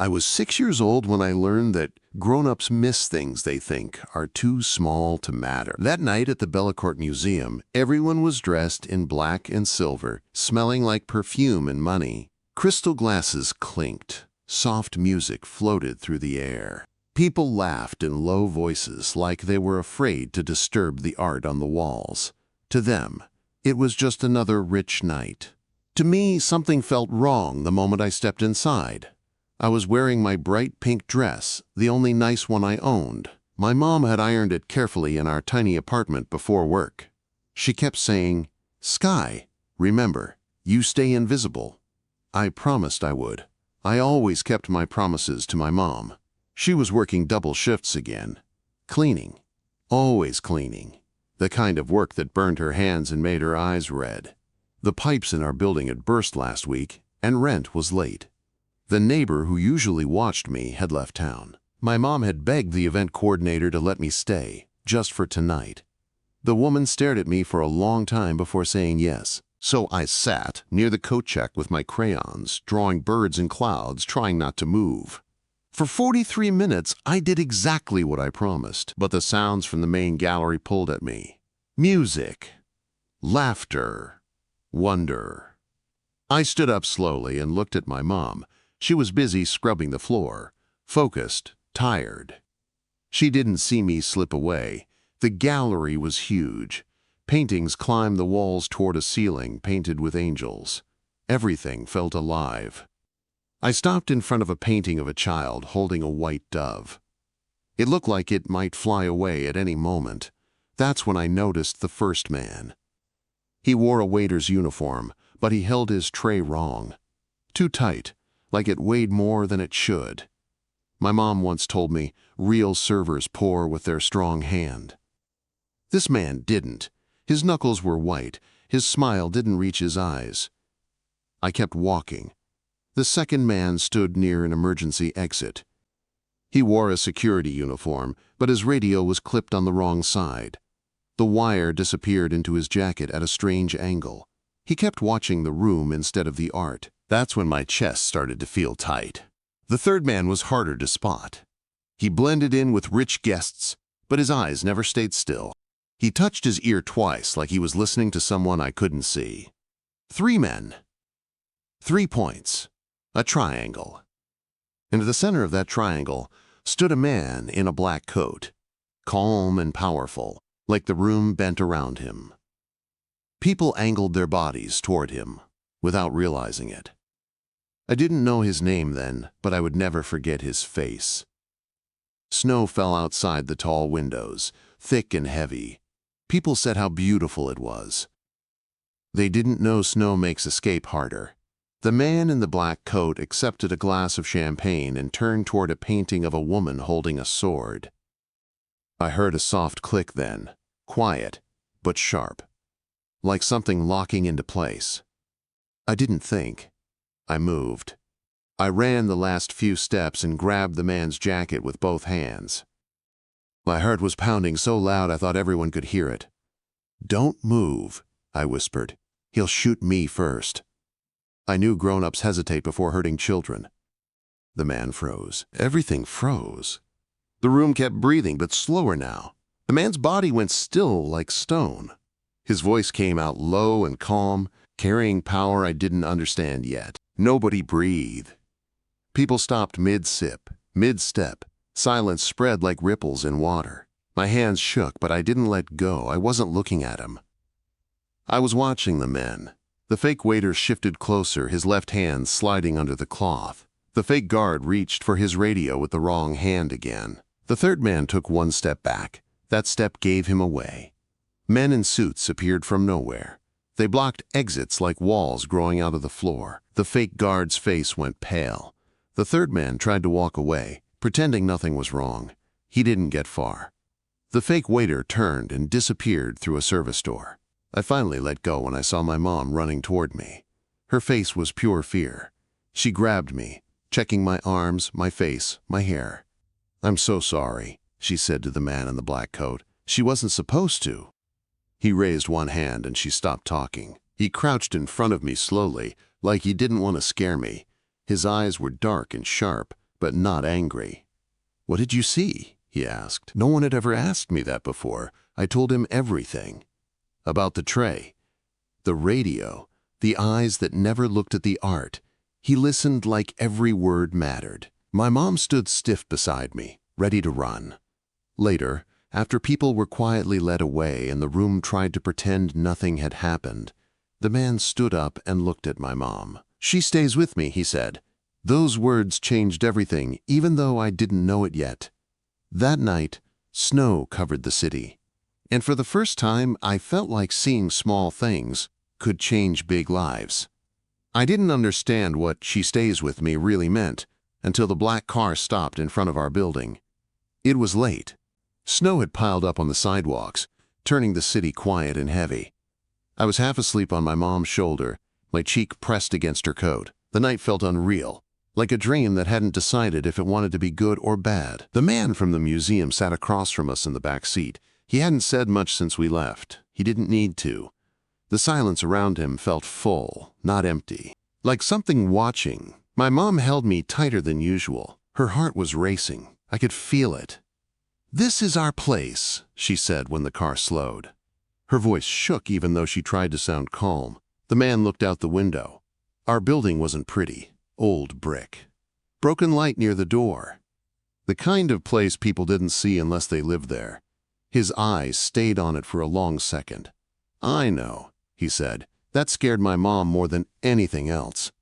I was 6 years old when I learned that grown-ups miss things they think are too small to matter. That night at the Bellecourt Museum, everyone was dressed in black and silver, smelling like perfume and money. Crystal glasses clinked. Soft music floated through the air. People laughed in low voices like they were afraid to disturb the art on the walls. To them, it was just another rich night. To me, something felt wrong the moment I stepped inside. I was wearing my bright pink dress, the only nice one I owned. My mom had ironed it carefully in our tiny apartment before work. She kept saying, "Sky, remember, you stay invisible." I promised I would. I always kept my promises to my mom. She was working double shifts again. Cleaning. Always cleaning. The kind of work that burned her hands and made her eyes red. The pipes in our building had burst last week, and rent was late. The neighbor who usually watched me had left town. My mom had begged the event coordinator to let me stay, just for tonight. The woman stared at me for a long time before saying yes. So I sat near the coat check with my crayons, drawing birds and clouds, trying not to move. For 43 minutes, I did exactly what I promised, but the sounds from the main gallery pulled at me. Music, laughter, wonder. I stood up slowly and looked at my mom. She was busy scrubbing the floor, focused, tired. She didn't see me slip away. The gallery was huge. Paintings climbed the walls toward a ceiling painted with angels. Everything felt alive. I stopped in front of a painting of a child holding a white dove. It looked like it might fly away at any moment. That's when I noticed the first man. He wore a waiter's uniform, but he held his tray wrong. Too tight, like it weighed more than it should. My mom once told me real servers pour with their strong hand. This man didn't. His knuckles were white. His smile didn't reach his eyes. I kept walking. The second man stood near an emergency exit. He wore a security uniform, but his radio was clipped on the wrong side. The wire disappeared into his jacket at a strange angle. He kept watching the room instead of the art. That's when my chest started to feel tight. The third man was harder to spot. He blended in with rich guests, but his eyes never stayed still. He touched his ear twice like he was listening to someone I couldn't see. 3 men. 3 points. A triangle. In the center of that triangle stood a man in a black coat, calm and powerful, like the room bent around him. People angled their bodies toward him, without realizing it. I didn't know his name then, but I would never forget his face. Snow fell outside the tall windows, thick and heavy. People said how beautiful it was. They didn't know snow makes escape harder. The man in the black coat accepted a glass of champagne and turned toward a painting of a woman holding a sword. I heard a soft click then, quiet, but sharp, like something locking into place. I didn't think. I moved. I ran the last few steps and grabbed the man's jacket with both hands. My heart was pounding so loud I thought everyone could hear it. "Don't move," I whispered. "He'll shoot me first." I knew grown-ups hesitate before hurting children. The man froze. Everything froze. The room kept breathing, but slower now. The man's body went still like stone. His voice came out low and calm, carrying power I didn't understand yet. Nobody breathed. People stopped mid-sip, mid-step. Silence spread like ripples in water. My hands shook, but I didn't let go. I wasn't looking at him. I was watching the men. The fake waiter shifted closer, his left hand sliding under the cloth. The fake guard reached for his radio with the wrong hand again. The third man took one step back. That step gave him away. Men in suits appeared from nowhere. They blocked exits like walls growing out of the floor. The fake guard's face went pale. The third man tried to walk away, pretending nothing was wrong. He didn't get far. The fake waiter turned and disappeared through a service door. I finally let go when I saw my mom running toward me. Her face was pure fear. She grabbed me, checking my arms, my face, my hair. "I'm so sorry," she said to the man in the black coat. "She wasn't supposed to." He raised one hand and she stopped talking. He crouched in front of me slowly, like he didn't want to scare me. His eyes were dark and sharp, but not angry. "What did you see?" he asked. No one had ever asked me that before. I told him everything. About the tray, the radio, the eyes that never looked at the art. He listened like every word mattered. My mom stood stiff beside me, ready to run. Later, after people were quietly led away and the room tried to pretend nothing had happened, the man stood up and looked at my mom. "She stays with me," he said. Those words changed everything, even though I didn't know it yet. That night, snow covered the city. And for the first time, I felt like seeing small things could change big lives. I didn't understand what "she stays with me" really meant until the black car stopped in front of our building. It was late. Snow had piled up on the sidewalks, turning the city quiet and heavy. I was half asleep on my mom's shoulder, my cheek pressed against her coat. The night felt unreal, like a dream that hadn't decided if it wanted to be good or bad. The man from the museum sat across from us in the back seat. He hadn't said much since we left. He didn't need to. The silence around him felt full, not empty. Like something watching. My mom held me tighter than usual. Her heart was racing. I could feel it. "This is our place," she said when the car slowed. Her voice shook even though she tried to sound calm. The man looked out the window. Our building wasn't pretty. Old brick. Broken light near the door. The kind of place people didn't see unless they lived there. His eyes stayed on it for a long second. "I know," he said. That scared my mom more than anything else.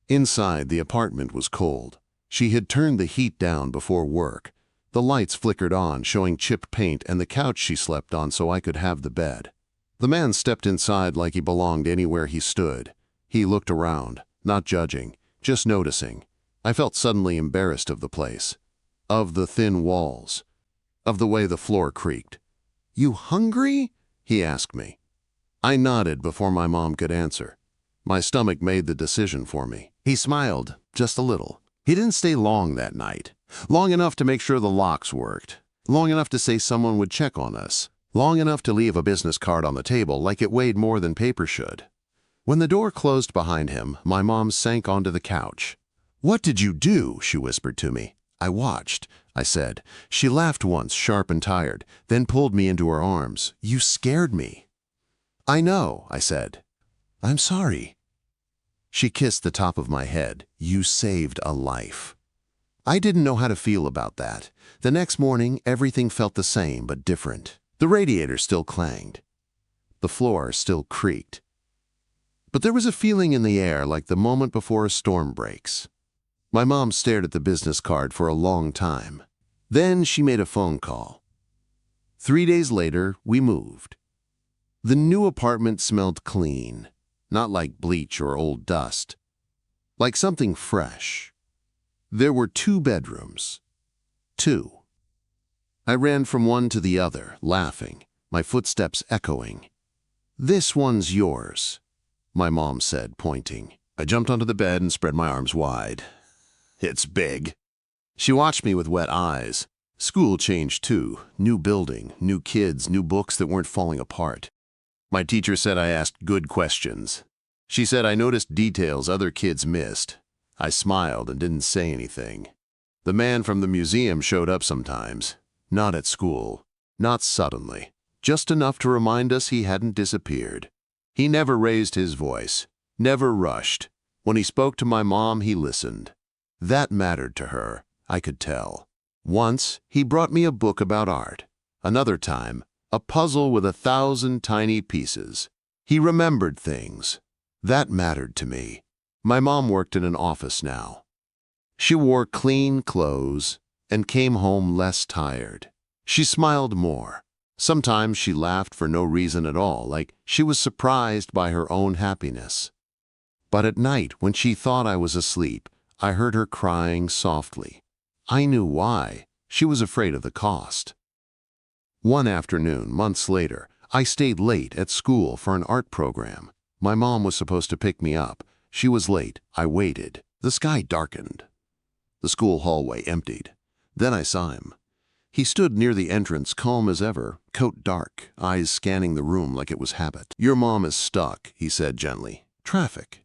Inside, the apartment was cold. She had turned the heat down before work. The lights flickered on, showing chipped paint and the couch she slept on so I could have the bed. The man stepped inside like he belonged anywhere he stood. He looked around, not judging, just noticing. I felt suddenly embarrassed of the place, of the thin walls, of the way the floor creaked. "You hungry?" he asked me. I nodded before my mom could answer. My stomach made the decision for me. He smiled, just a little. He didn't stay long that night. Long enough to make sure the locks worked. Long enough to say someone would check on us. Long enough to leave a business card on the table like it weighed more than paper should. When the door closed behind him, my mom sank onto the couch. "What did you do?" she whispered to me. "I watched," I said. She laughed once, sharp and tired, then pulled me into her arms. "You scared me." "I know," I said. "I'm sorry." She kissed the top of my head. "You saved a life." I didn't know how to feel about that. The next morning, everything felt the same but different. The radiator still clanged. The floor still creaked. But there was a feeling in the air like the moment before a storm breaks. My mom stared at the business card for a long time. Then she made a phone call. 3 days later, we moved. The new apartment smelled clean, not like bleach or old dust, like something fresh. There were 2 bedrooms. 2. I ran from one to the other, laughing, my footsteps echoing. "This one's yours," my mom said, pointing. I jumped onto the bed and spread my arms wide. "It's big." She watched me with wet eyes. School changed too. New building, new kids, new books that weren't falling apart. My teacher said I asked good questions. She said I noticed details other kids missed. I smiled and didn't say anything. The man from the museum showed up sometimes. Not at school. Not suddenly. Just enough to remind us he hadn't disappeared. He never raised his voice. Never rushed. When he spoke to my mom, he listened. That mattered to her, I could tell. Once, he brought me a book about art. Another time, a puzzle with 1,000 tiny pieces. He remembered things. That mattered to me. My mom worked in an office now. She wore clean clothes and came home less tired. She smiled more. Sometimes she laughed for no reason at all, like she was surprised by her own happiness. But at night, when she thought I was asleep, I heard her crying softly. I knew why. She was afraid of the cost. One afternoon, months later, I stayed late at school for an art program. My mom was supposed to pick me up. She was late. I waited. The sky darkened. The school hallway emptied. Then I saw him. He stood near the entrance, calm as ever, coat dark, eyes scanning the room like it was habit. "Your mom is stuck," he said gently. "Traffic."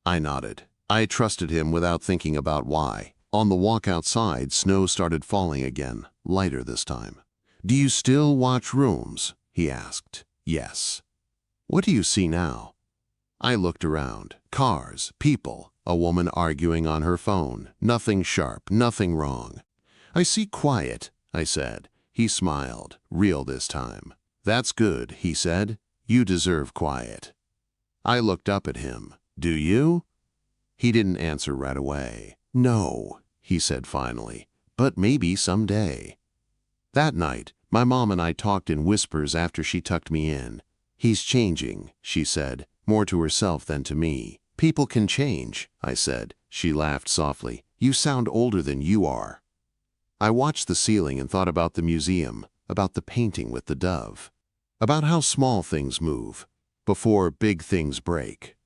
I nodded. I trusted him without thinking about why. On the walk outside, snow started falling again, lighter this time. "Do you still watch rooms?" he asked. "Yes." "What do you see now?" I looked around. Cars, people, a woman arguing on her phone. Nothing sharp, nothing wrong. "I see quiet," I said. He smiled, real this time. "That's good," he said. "You deserve quiet." I looked up at him. "Do you?" He didn't answer right away. "No," he said finally, "but maybe someday." That night, my mom and I talked in whispers after she tucked me in. "He's changing," she said, more to herself than to me. "People can change," I said. She laughed softly. "You sound older than you are." I watched the ceiling and thought about the museum, about the painting with the dove, about how small things move before big things break.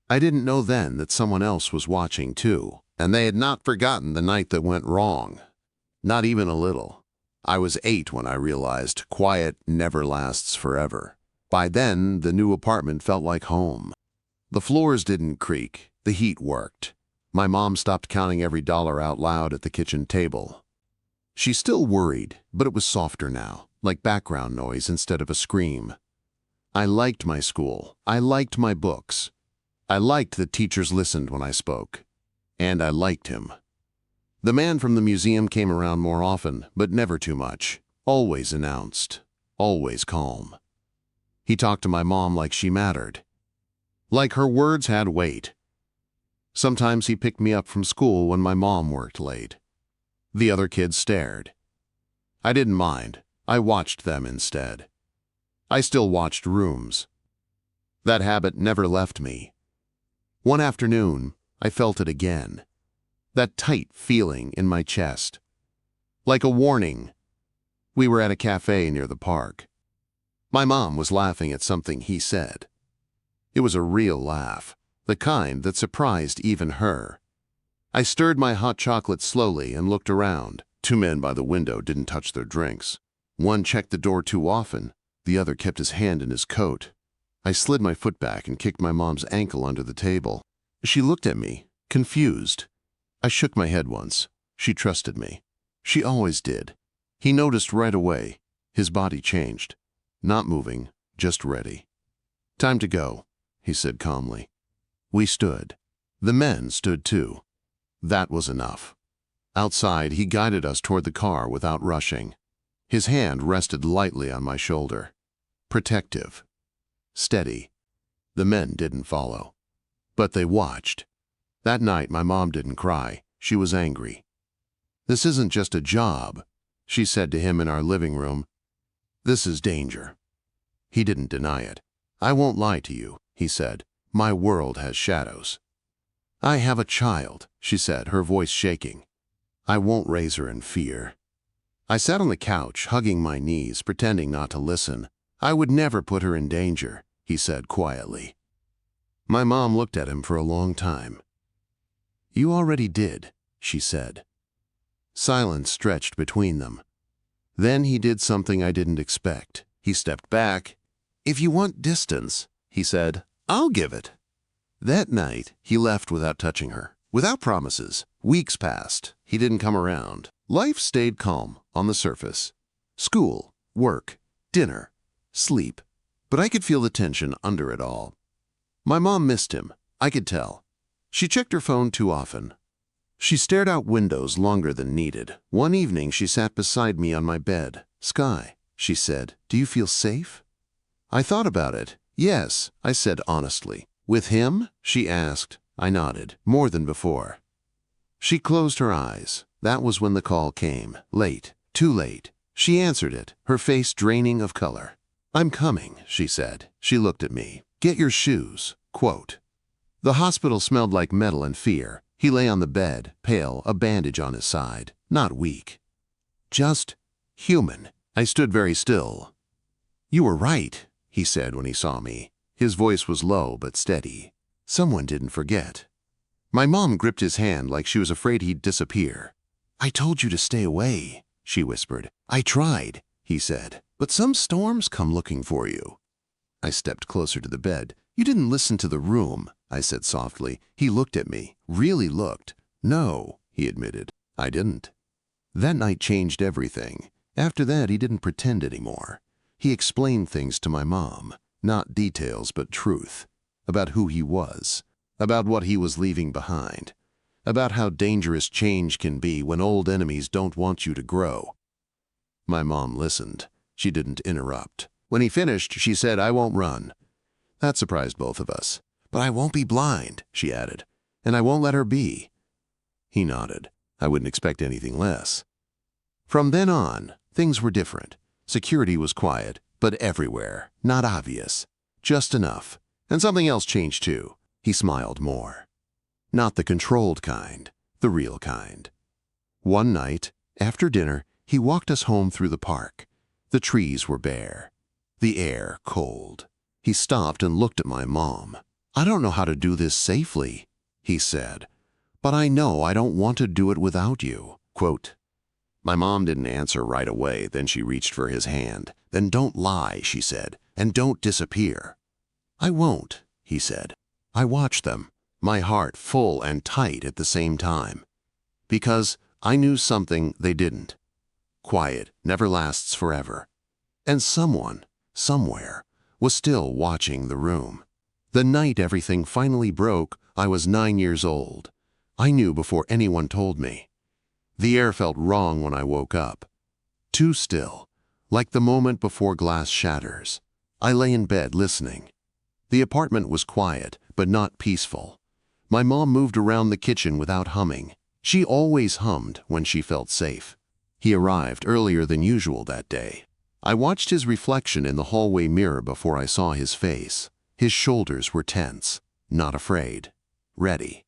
I didn't know then that someone else was watching too, and they had not forgotten the night that went wrong. Not even a little. I was 8 when I realized quiet never lasts forever. By then, the new apartment felt like home. The floors didn't creak. The heat worked. My mom stopped counting every dollar out loud at the kitchen table. She still worried, but it was softer now, like background noise instead of a scream. I liked my school. I liked my books. I liked that teachers listened when I spoke. And I liked him. The man from the museum came around more often, but never too much. Always announced. Always calm. He talked to my mom like she mattered. Like her words had weight. Sometimes he picked me up from school when my mom worked late. The other kids stared. I didn't mind. I watched them instead. I still watched rooms. That habit never left me. One afternoon, I felt it again. That tight feeling in my chest. Like a warning. We were at a cafe near the park. My mom was laughing at something he said. It was a real laugh, the kind that surprised even her. I stirred my hot chocolate slowly and looked around. 2 men by the window didn't touch their drinks. One checked the door too often. The other kept his hand in his coat. I slid my foot back and kicked my mom's ankle under the table. She looked at me, confused. I shook my head once. She trusted me. She always did. He noticed right away. His body changed. Not moving, just ready. "Time to go," he said calmly. We stood. The men stood too. That was enough. Outside, he guided us toward the car without rushing. His hand rested lightly on my shoulder. Protective. Steady. The men didn't follow. But they watched. That night, my mom didn't cry. She was angry. "This isn't just a job," she said to him in our living room. "This is danger." He didn't deny it. "I won't lie to you," he said. "My world has shadows." "I have a child," she said, her voice shaking. "I won't raise her in fear." I sat on the couch, hugging my knees, pretending not to listen. "I would never put her in danger," he said quietly. My mom looked at him for a long time. "You already did," she said. Silence stretched between them. Then he did something I didn't expect. He stepped back. "If you want distance," he said, "I'll give it." That night, he left without touching her, without promises. Weeks passed. He didn't come around. Life stayed calm on the surface. School, work, dinner, sleep. But I could feel the tension under it all. My mom missed him. I could tell. She checked her phone too often. She stared out windows longer than needed. One evening, she sat beside me on my bed. "Sky," she said, "do you feel safe?" I thought about it. "Yes," I said honestly. "With him?" she asked. I nodded, more than before. She closed her eyes. That was when the call came. Late. Too late. She answered it, her face draining of color. "I'm coming," she said. She looked at me. "Get your shoes." Quote. The hospital smelled like metal and fear. He lay on the bed, pale, a bandage on his side. Not weak. Just human. I stood very still. "You were right," he said when he saw me. His voice was low but steady. "Someone didn't forget." My mom gripped his hand like she was afraid he'd disappear. "I told you to stay away," she whispered. "I tried," he said. "But some storms come looking for you." I stepped closer to the bed. "You didn't listen to the room," I said softly. He looked at me, really looked. "No," he admitted. I didn't. That night changed everything. After that, he didn't pretend anymore. He explained things to my mom, not details but truth, about who he was, about what he was leaving behind, about how dangerous change can be when old enemies don't want you to grow. My mom listened. She didn't interrupt. When he finished, she said, "I won't run." That surprised both of us. "But I won't be blind," she added, "and I won't let her be." He nodded. I wouldn't expect anything less. From then on, things were different. Security was quiet, but everywhere, not obvious. Just enough. And something else changed too. He smiled more. Not the controlled kind, the real kind. One night, after dinner, he walked us home through the park. The trees were bare, the air cold. He stopped and looked at my mom. "I don't know how to do this safely," he said, "but I know I don't want to do it without you." Quote. My mom didn't answer right away, then she reached for his hand. "Then don't lie," she said, "and don't disappear." "I won't," he said. I watched them, my heart full and tight at the same time. Because I knew something they didn't. Quiet never lasts forever. And someone, somewhere, was still watching the room. The night everything finally broke, I was 9 years old. I knew before anyone told me. The air felt wrong when I woke up. Too still, like the moment before glass shatters. I lay in bed listening. The apartment was quiet, but not peaceful. My mom moved around the kitchen without humming. She always hummed when she felt safe. He arrived earlier than usual that day. I watched his reflection in the hallway mirror before I saw his face. His shoulders were tense, not afraid, ready.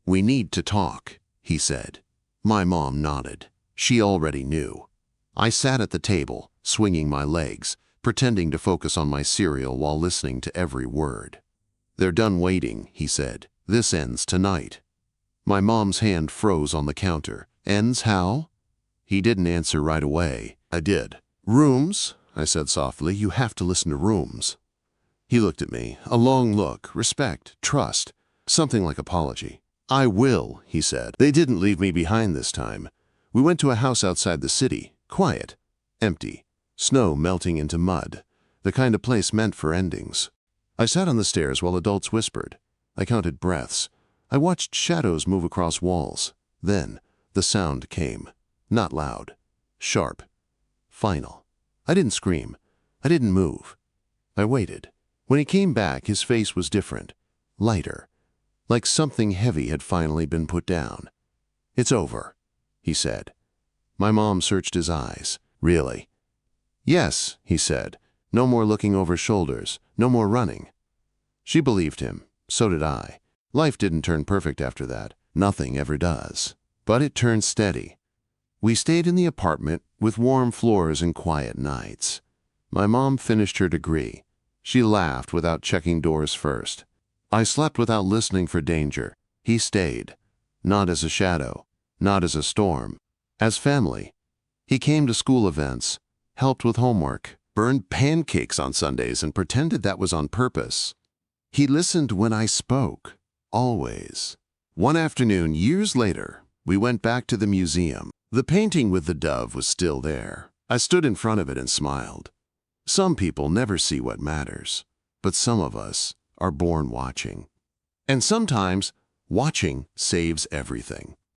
"We need to talk," he said. My mom nodded. She already knew. I sat at the table, swinging my legs, pretending to focus on my cereal while listening to every word. "They're done waiting," he said. "This ends tonight." My mom's hand froze on the counter. "Ends how?" He didn't answer right away. I did. "Rooms," I said softly. "You have to listen to Rooms." He looked at me, a long look, respect, trust, something like apology. "I will," he said. "They didn't leave me behind this time. We went to a house outside the city, quiet, empty, snow melting into mud, the kind of place meant for endings." I sat on the stairs while adults whispered. I counted breaths. I watched shadows move across walls. Then the sound came. Not loud. Sharp. Final. I didn't scream. I didn't move. I waited. When he came back, his face was different. Lighter. Like something heavy had finally been put down. "It's over," he said. My mom searched his eyes. "Really?" "Yes," he said. "No more looking over shoulders. No more running." She believed him. So did I. Life didn't turn perfect after that. Nothing ever does. But it turned steady. We stayed in the apartment with warm floors and quiet nights. My mom finished her degree. She laughed without checking doors first. I slept without listening for danger. He stayed. Not as a shadow. Not as a storm. As family. He came to school events, helped with homework, burned pancakes on Sundays and pretended that was on purpose. He listened when I spoke. Always. One afternoon, years later, we went back to the museum. The painting with the dove was still there. I stood in front of it and smiled. Some people never see what matters, but some of us are born watching. And sometimes, watching saves everything.